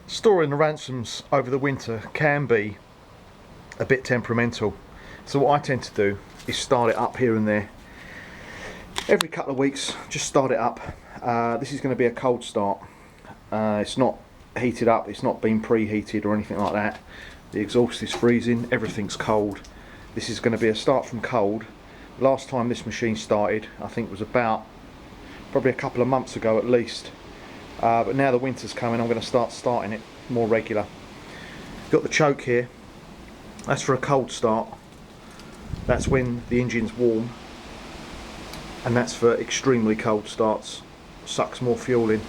Storing the ransoms over the winter can be a bit temperamental, so what I tend to do is start it up here and there every couple of weeks. Just start it up. This is going to be a cold start. It's not heated up, it's not been preheated or anything like that. The exhaust is freezing, everything's cold. This is going to be a start from cold. Last time this machine started, I think, was about probably a couple of months ago at least. But now the winter's coming, I'm going to start starting it more regular. Got the choke here. That's for a cold start. That's when the engine's warm. And that's for extremely cold starts. Sucks more fuel in.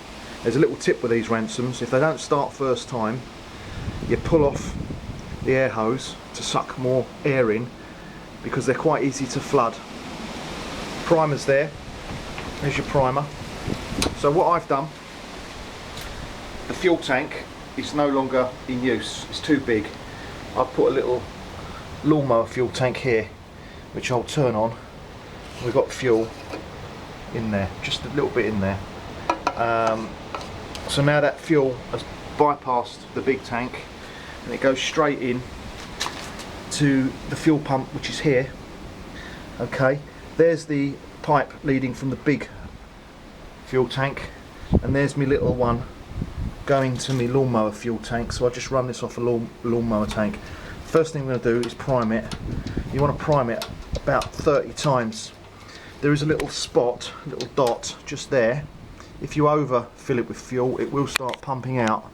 There's a little tip with these ransoms. If they don't start first time, you pull off the air hose to suck more air in, because they're quite easy to flood. Primer's there. There's your primer. So what I've done, the fuel tank is no longer in use, it's too big. I've put a little lawnmower fuel tank here, which I'll turn on. We've got fuel in there, just a little bit in there. So now that fuel has bypassed the big tank and it goes straight in to the fuel pump, which is here. Okay, there's the pipe leading from the big fuel tank, and there's my little one going to my lawnmower fuel tank. So I just run this off a lawnmower tank. First thing I'm going to do is prime it. You want to prime it about 30 times. There is a little spot, a little dot just there. If you overfill it with fuel, it will start pumping out,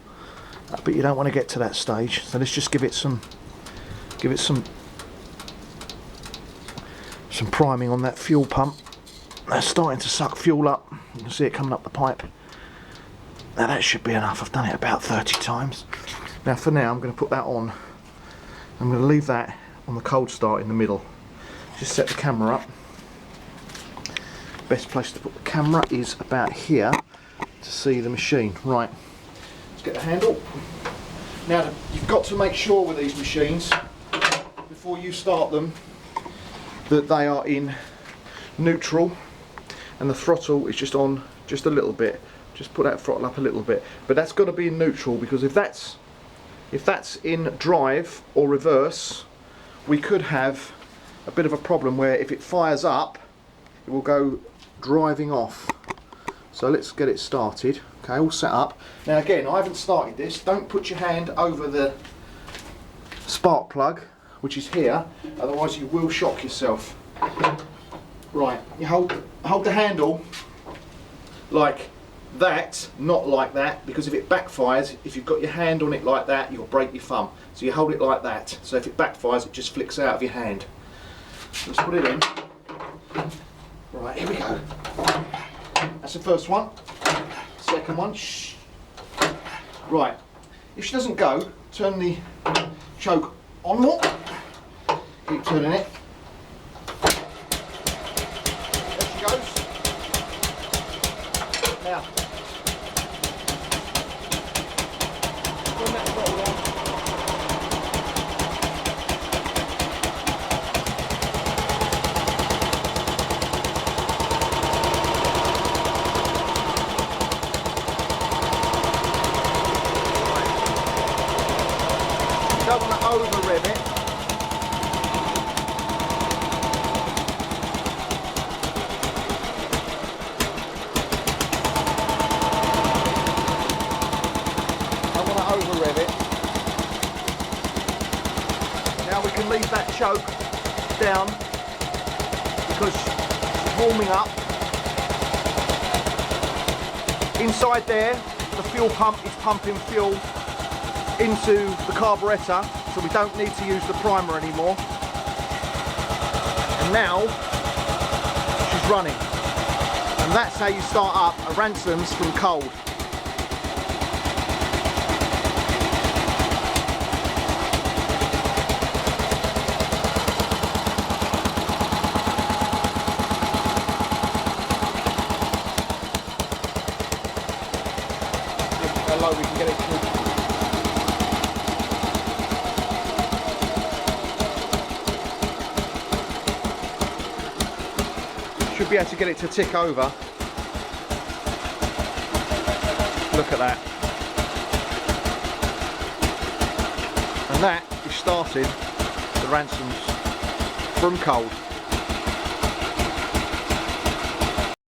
but you don't want to get to that stage. So let's just give it some priming on that fuel pump. That's starting to suck fuel up. You can see it coming up the pipe. Now that should be enough. I've done it about 30 times. Now for now I'm going to put that on. I'm going to leave that on the cold start in the middle. Just set the camera up. Best place to put the camera is about here to see the machine. Right, let's get the handle. Now you've got to make sure with these machines, before you start them, that they are in neutral and the throttle is just on just a little bit. Just put that throttle up a little bit, but that's got to be in neutral, because if that's in drive or reverse, we could have a bit of a problem where if it fires up, it will go driving off. So let's get it started. Okay, all set up. Now again, I haven't started this. Don't put your hand over the spark plug, which is here, otherwise you will shock yourself. Right, you hold the handle like that, not like that, because if it backfires, if you've got your hand on it like that, you'll break your thumb. So you hold it like that, so if it backfires, it just flicks out of your hand. Let's put it in. Right, here we go. That's the first one. Second one. Shh. Right, if she doesn't go, turn the choke on more. Keep turning it. There she goes. Now, turn that throttle on. Don't want to over rev it. Don't want to over rev it. Now we can leave that choke down because it's warming up. Inside there, the fuel pump is pumping fuel into the carburettor, so we don't need to use the primer anymore. And now she's running, and that's how you start up a Ransomes from cold. How low we can get it to. Should be able to get it to tick over. Look at that. And that is starting the Ransomes from cold.